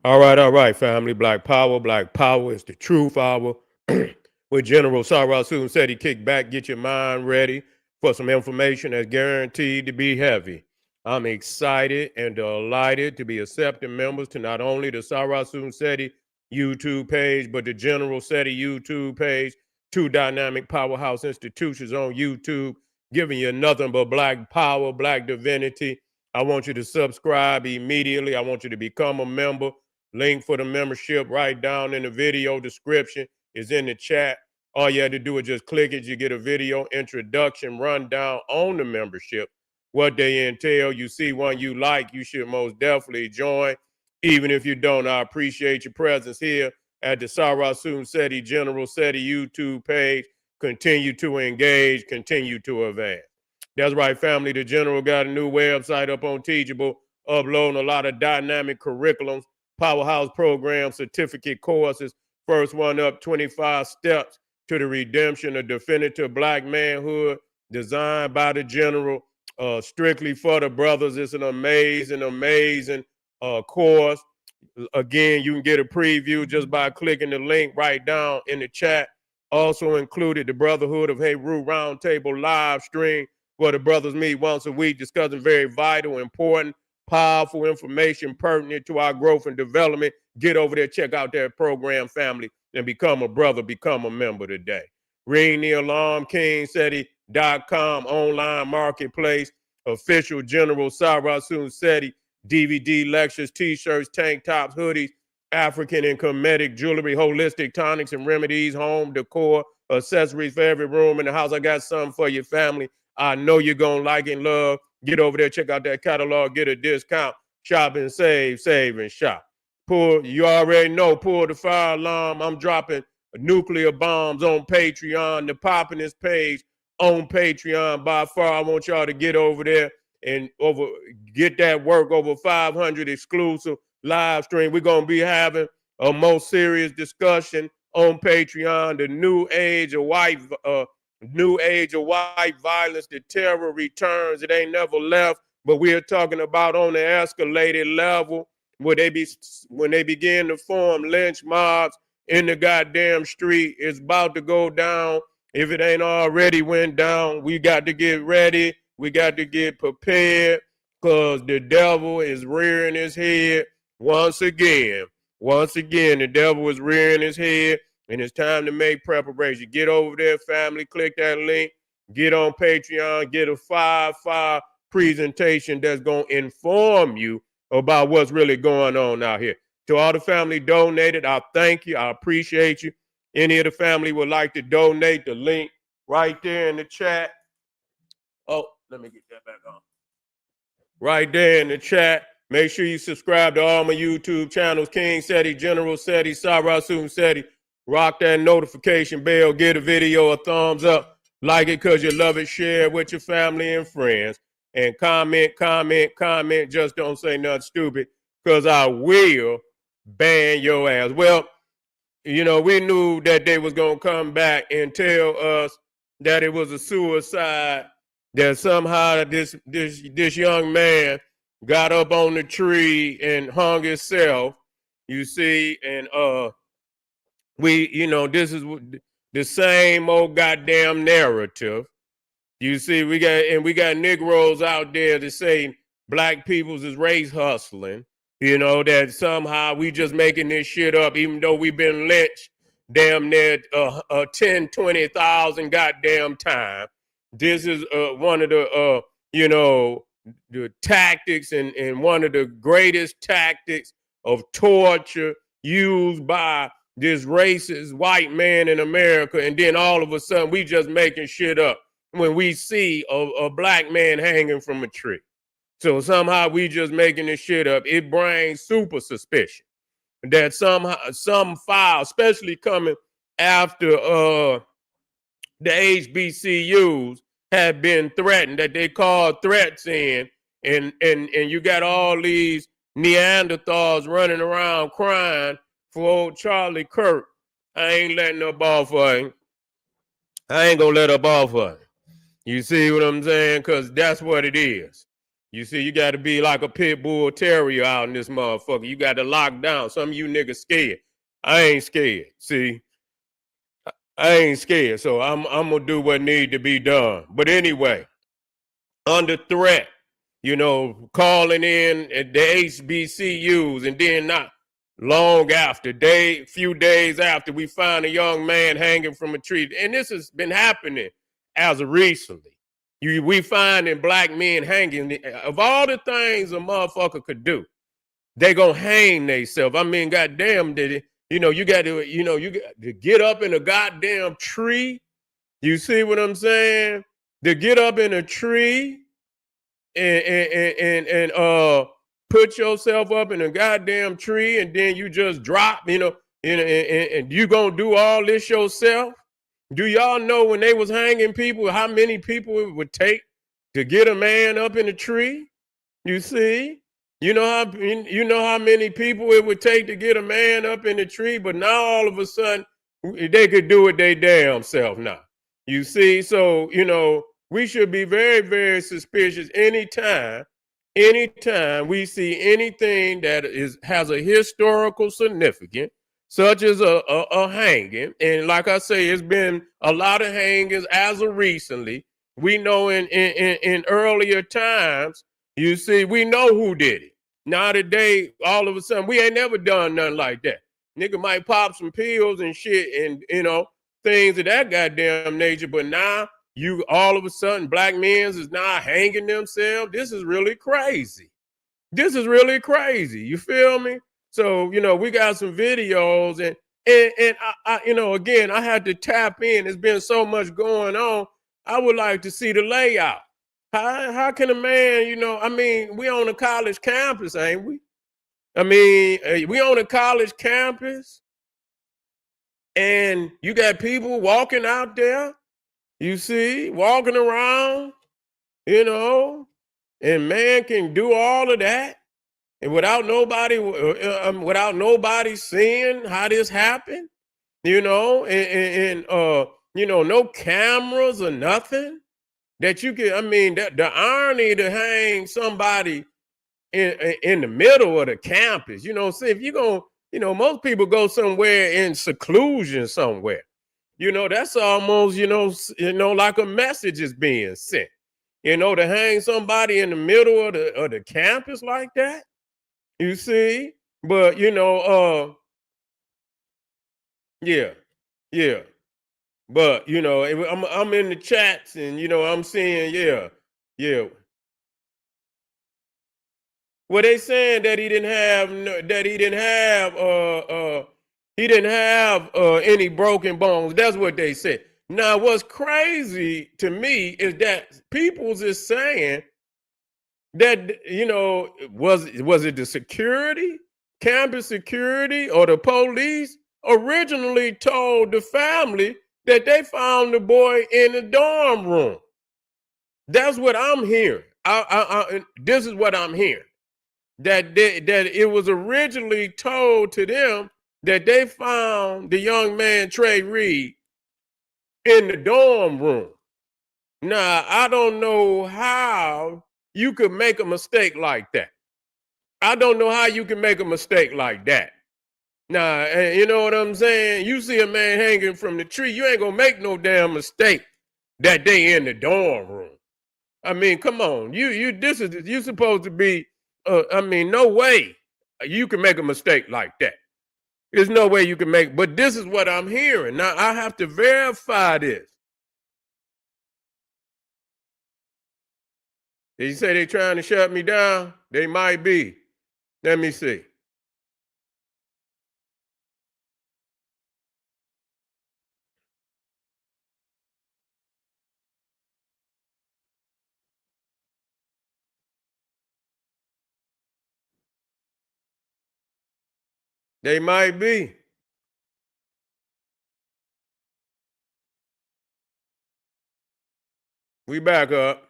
All right, family. Black power is the truth hour. With General Sarah Soon said he kick back, get your mind ready for some information that's guaranteed to be heavy. I'm excited and delighted to be accepting members to not only the Sarah Soon Seti YouTube page, but the General Seti YouTube page, two dynamic powerhouse institutions on YouTube, giving you nothing but black power, black divinity. I want you to subscribe immediately. I want you to become a member. Link for the membership right down in the video description is in the chat. All you had to do is just click it. You get a video introduction rundown on the membership, what they entail. You see one you like, you should most definitely join. Even if you don't, I appreciate your presence here at the Sarasun Seti General Seti YouTube page. Continue to engage, continue to advance. That's right, family. The General got a new website up on Teachable, uploading a lot of dynamic curriculums, powerhouse programs, certificate courses. First one up, 25 steps to the redemption of definitive black manhood, designed by the General, strictly for the brothers. It's an amazing course. Again, you can get a preview just by clicking the link right down in the chat. Also included the Brotherhood of Heru Roundtable live stream, where the brothers meet once a week discussing very vital, important, powerful information pertinent to our growth and development. Get over there, check out that program, family, and become a brother, become a member today. Ring the alarm, KingSeti.com, online marketplace, official General Sarasun Seti, DVD lectures, t-shirts, tank tops, hoodies, African and Kemetic jewelry, holistic tonics and remedies, home decor, accessories for every room in the house. I got something for your family. I know you're going to like and love. Get over there, check out that catalog, get a discount. Shop and save and shop. You already know, pull the fire alarm. I'm dropping nuclear bombs on Patreon, the Poppiness page on Patreon. By far, I want y'all to get over there and get that work. Over 500 exclusive live stream. We're going to be having a more serious discussion on Patreon. The new age of white violence, the terror returns. It ain't never left, but we're talking about on the escalated level where when they begin to form lynch mobs in the goddamn street. It's about to go down. If it ain't already went down, we got to get ready. We got to get prepared, because the devil is rearing his head once again. Once again, the devil is rearing his head, and it's time to make preparation. Get over there, family. Click that link. Get on Patreon. Get a 5-5 presentation that's going to inform you about what's really going on out here. To all the family donated, I thank you. I appreciate you. Any of the family would like to donate, the link right there in the chat. Oh, let me get that back on. Right there in the chat. Make sure you subscribe to all my YouTube channels, King Seti, General Seti, Sarasun Seti. Rock that notification bell. Give the video a thumbs up. Like it because you love it. Share it with your family and friends. And comment. Just don't say nothing stupid, because I will ban your ass. Well, you know, we knew that they was going to come back and tell us that it was a suicide, that somehow this young man got up on the tree and hung himself, you see, and this is the same old goddamn narrative. You see, we got Negroes out there that say black peoples is race hustling, that somehow we just making this shit up, even though we've been lynched damn near 10, 20,000 goddamn time. This is one of the tactics and one of the greatest tactics of torture used by this racist white man in America. And then all of a sudden we just making shit up when we see a black man hanging from a tree. So somehow we just making this shit up. It brings super suspicion that somehow some file, especially coming after the HBCUs have been threatened, that they called threats in, and you got all these Neanderthals running around crying for old Charlie Kirk. I ain't letting up off for him. I ain't gonna let up off for him. You see what I'm saying? Because that's what it is. You see, you got to be like a pit bull terrier out in this motherfucker. You got to lock down. Some of you niggas scared. I ain't scared. See, I ain't scared. So I'm gonna do what need to be done. But anyway, under threat, calling in at the HBCUs, and then not long after, few days after, we find a young man hanging from a tree. And this has been happening as of recently. We finding black men hanging. Of all the things a motherfucker could do, they gonna hang themselves. I mean, goddamn, you got to get up in a goddamn tree. You see what I'm saying? To get up in a tree and put yourself up in a goddamn tree, and then you just drop, and you gonna do all this yourself? Do y'all know when they was hanging people, how many people it would take to get a man up in a tree? You see? You know how many people it would take to get a man up in a tree, but now all of a sudden they could do it they damn self now. You see? So, we should be very, very suspicious anytime we see anything that has a historical significance, such as a hanging. And like I say, it's been a lot of hangings as of recently. We know in earlier times, you see, we know who did it. Now today, all of a sudden, we ain't never done nothing like that. Nigga might pop some pills and shit and, things of that goddamn nature. But now, all of a sudden, black men is now hanging themselves. This is really crazy. This is really crazy. You feel me? So, we got some videos and I again, I had to tap in. There's been so much going on. I would like to see the layout. How can a man, we on a college campus, ain't we? We on a college campus and you got people walking out there, you see, walking around, and man can do all of that. And without nobody seeing how this happened, no cameras or nothing that you can. The irony to hang somebody in the middle of the campus, see, if you're gonna, most people go somewhere in seclusion somewhere, that's almost, like a message is being sent, to hang somebody in the middle of the campus like that. You see, but yeah. But I'm in the chats and I'm seeing, yeah. Well, they saying that he didn't have any broken bones. That's what they said. Now, what's crazy to me is that Peoples is saying that was it the security, campus security, or the police originally told the family that they found the boy in the dorm room? That's what I'm hearing. This is what I'm hearing, that it was originally told to them that they found the young man Trey Reed in the dorm room. Now, I don't know how you could make a mistake like that. I don't know how you can make a mistake like that. Now, you know what I'm saying? You see a man hanging from the tree, you ain't gonna make no damn mistake that they in the dorm room. Come on. You supposed to be, no way you can make a mistake like that. There's no way you can make, but this is what I'm hearing. Now, I have to verify this. Did you say they trying to shut me down? They might be. Let me see. They might be. We back up.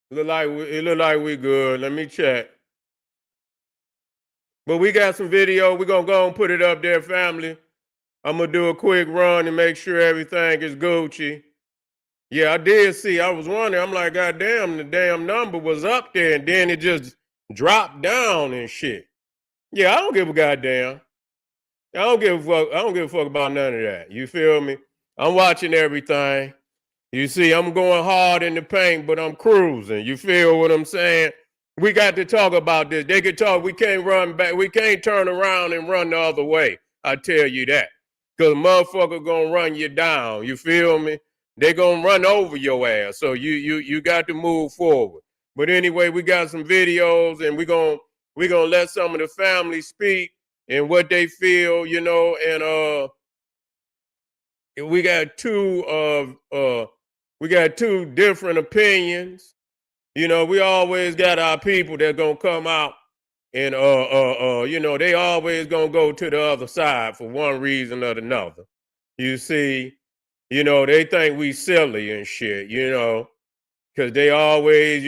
It look like we good. Let me check. But we got some video. We're gonna go and put it up there, family. I'm gonna do a quick run and make sure everything is Gucci. Yeah, I did see. I was wondering. I'm like, God damn, the damn number was up there, and then it just dropped down and shit. Yeah, I don't give a goddamn. I don't give a fuck. I don't give a fuck about none of that. You feel me? I'm watching everything. You see, I'm going hard in the paint, but I'm cruising. You feel what I'm saying? We got to talk about this. They could talk. We can't run back. We can't turn around and run the other way. I tell you that. Because motherfucker gonna run you down. You feel me? They gonna run over your ass. So you got to move forward. But anyway, we got some videos and we gonna let some of the family speak and what they feel, and we got two different opinions. We always got our people that gonna come out and they always gonna go to the other side for one reason or another. You see, they think we silly and shit, because they always,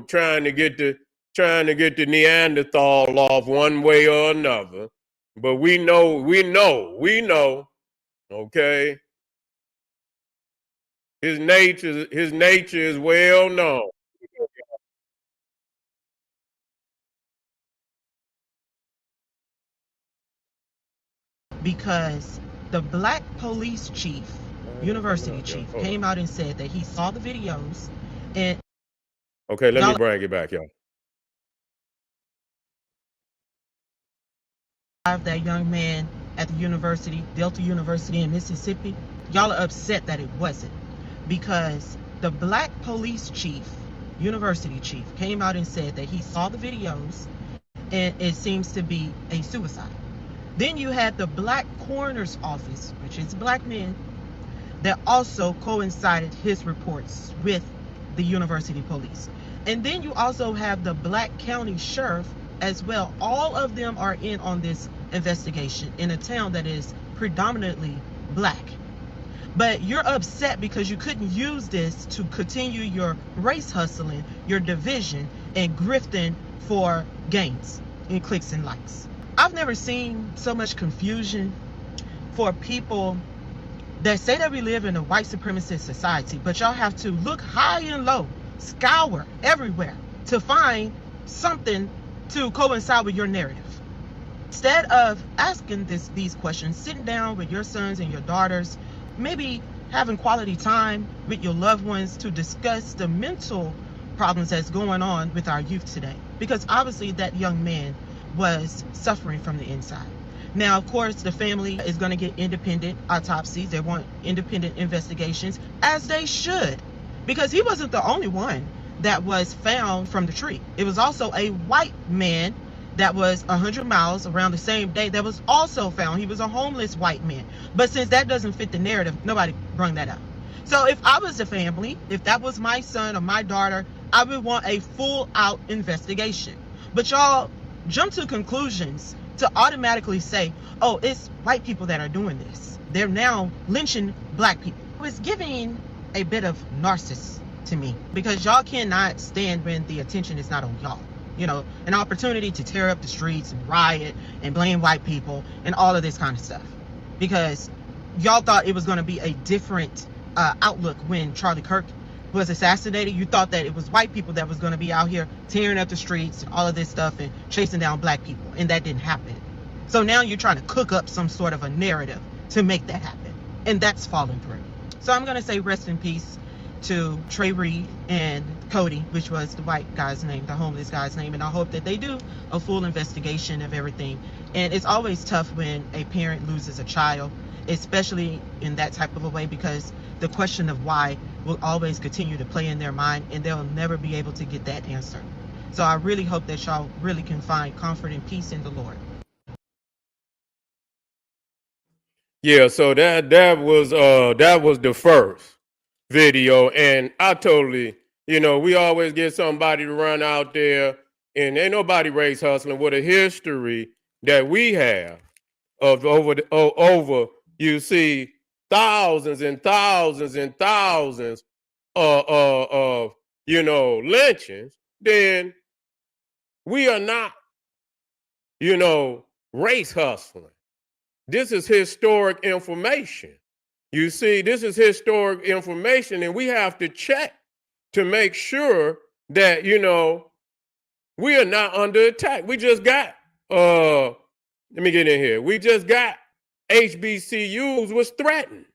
trying to get the Neanderthal off one way or another. But we know, okay. His nature is well known. Because the black police chief, university chief, came out and said that he saw the videos and Okay, let me bring it back, y'all. that young man at the university, Delta University in Mississippi. Y'all are upset that it wasn't because the black police chief, university chief, came out and said that he saw the videos and it seems to be a suicide. Then you had the black coroner's office, which is black men, that also coincided his reports with the university police. And then you also have the black county sheriff as well. All of them are in on this investigation in a town that is predominantly black. But you're upset because you couldn't use this to continue your race hustling, your division, and grifting for gains and clicks and likes. I've never seen so much confusion for people that say that we live in a white supremacist society, but y'all have to look high and low, scour everywhere to find something to coincide with your narrative. Instead of asking these questions, sitting down with your sons and your daughters, maybe having quality time with your loved ones to discuss the mental problems that's going on with our youth today. Because obviously that young man was suffering from the inside. Now, of course, the family is going to get independent autopsies. They want independent investigations, as they should, because he wasn't the only one that was found from the tree. It was also a white man that was 100 miles around the same day that was also found. He was a homeless white man. But since that doesn't fit the narrative, nobody brought that up. So if I was the family, if that was my son or my daughter, I would want a full out investigation. But y'all jump to conclusions to automatically say, oh, it's white people that are doing this. They're now lynching black people. It's giving a bit of narcissist to me, because y'all cannot stand when the attention is not on y'all. An opportunity to tear up the streets and riot and blame white people and all of this kind of stuff. Because y'all thought it was going to be a different outlook when Charlie Kirk was assassinated. You thought that it was white people that was going to be out here tearing up the streets and all of this stuff and chasing down black people, and that didn't happen. So now you're trying to cook up some sort of a narrative to make that happen, and that's falling through. So I'm going to say rest in peace to Trey Reed and Cody, which was the white guy's name, the homeless guy's name, and I hope that they do a full investigation of everything. And it's always tough when a parent loses a child, especially in that type of a way, because the question of why will always continue to play in their mind, and they'll never be able to get that answer. So I really hope that y'all really can find comfort and peace in the Lord. Yeah, so that was the first video, and I totally, we always get somebody to run out there, and ain't nobody race hustling with a history that we have of over you see thousands and thousands and thousands of lynchings. Then we are not race hustling. This is historic information. You see, this is historic information, and we have to check to make sure that, we are not under attack. We just got, let me get in here. We just got HBCUs was threatened.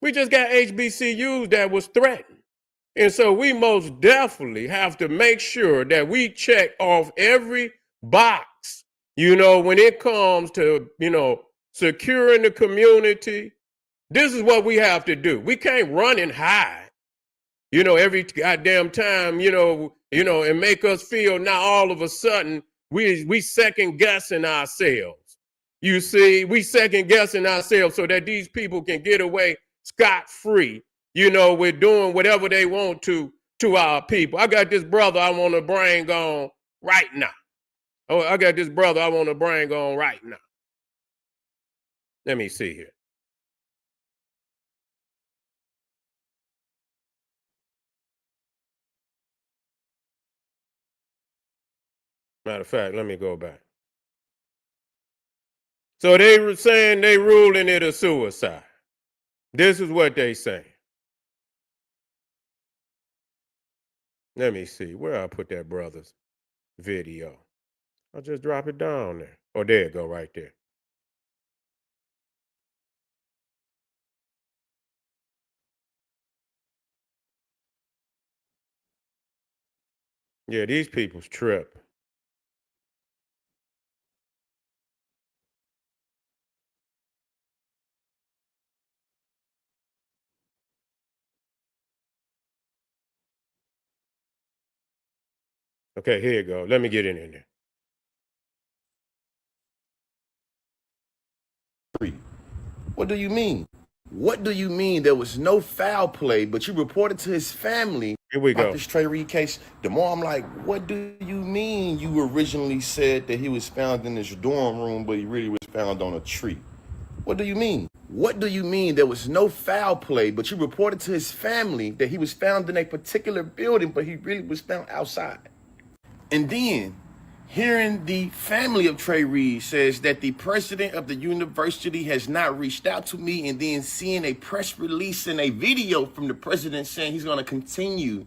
We just got HBCUs that was threatened. And so we most definitely have to make sure that we check off every box, when it comes to, securing the community. This is what we have to do. We can't run and hide, every goddamn time, and make us feel now all of a sudden we second guessing ourselves. You see, we second guessing ourselves so that these people can get away scot-free, with doing whatever they want to our people. I got this brother I want to bring on right now. Oh, I got this brother I want to bring on right now. Let me see here. Matter of fact, let me go back. So they were saying they ruling it a suicide. This is what they say. Let me see. Where I put that brother's video? I'll just drop it down there. Oh, there it go right there. Yeah, these people's trip. Okay, here you go. Let me get in there. What do you mean? What do you mean there was no foul play, but you reported to his family Here we about go. this Trey Reed case? The more I'm like, what do you mean you originally said that he was found in his dorm room, but he really was found on a tree? What do you mean? What do you mean there was no foul play, but you reported to his family that he was found in a particular building, but he really was found outside? And then hearing the family of Trey Reed says that the president of the university has not reached out to me, and then seeing a press release and a video from the president saying he's going to continue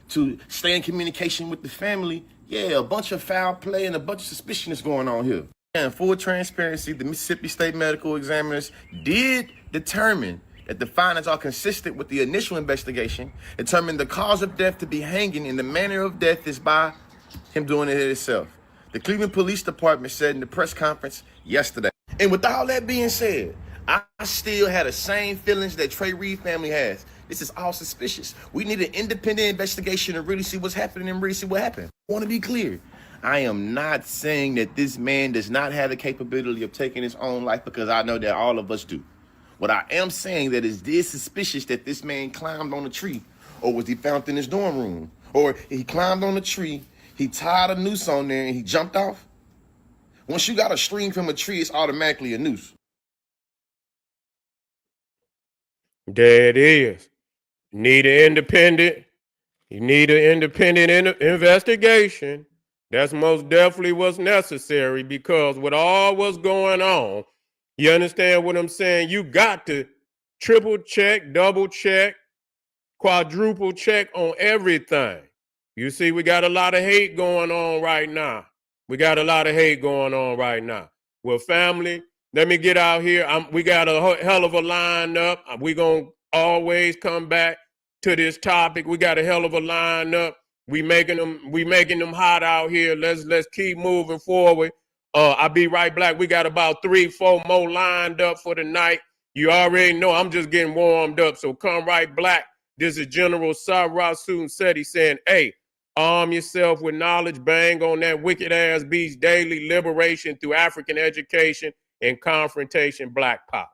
to stay in communication with the family. Yeah, a bunch of foul play and a bunch of suspicion is going on here. And full transparency, the Mississippi State Medical Examiners did determine that the findings are consistent with the initial investigation, determined the cause of death to be hanging, and the manner of death is by him doing it himself. The Cleveland Police Department said in the press conference yesterday. And with all that being said, I still had the same feelings that Trey Reed family has. This is all suspicious. We need an independent investigation to really see what's happening and really see what happened. I want to be clear. I am not saying that this man does not have the capability of taking his own life, because I know that all of us do. What I am saying that is this suspicious that this man climbed on a tree, or was he found in his dorm room, or he climbed on a tree, he tied a noose on there and he jumped off. Once you got a string from a tree, it's automatically a noose. There it is. You need an independent investigation. That's most definitely what's necessary, because with all what's going on, you understand what I'm saying? You got to triple check, double check, quadruple check on everything. You see, we got a lot of hate going on right now. Well, family, let me get out here. We got a hell of a lineup. We're going to always come back to this topic. We got a hell of a lineup. We making them hot out here. Let's keep moving forward. I'll be right back. We got about 3-4 more lined up for the night. You already know I'm just getting warmed up. So come right back. This is General Sarah Seti saying, hey, arm yourself with knowledge, bang on that wicked ass beast daily, liberation through African education and confrontation, Black Pop.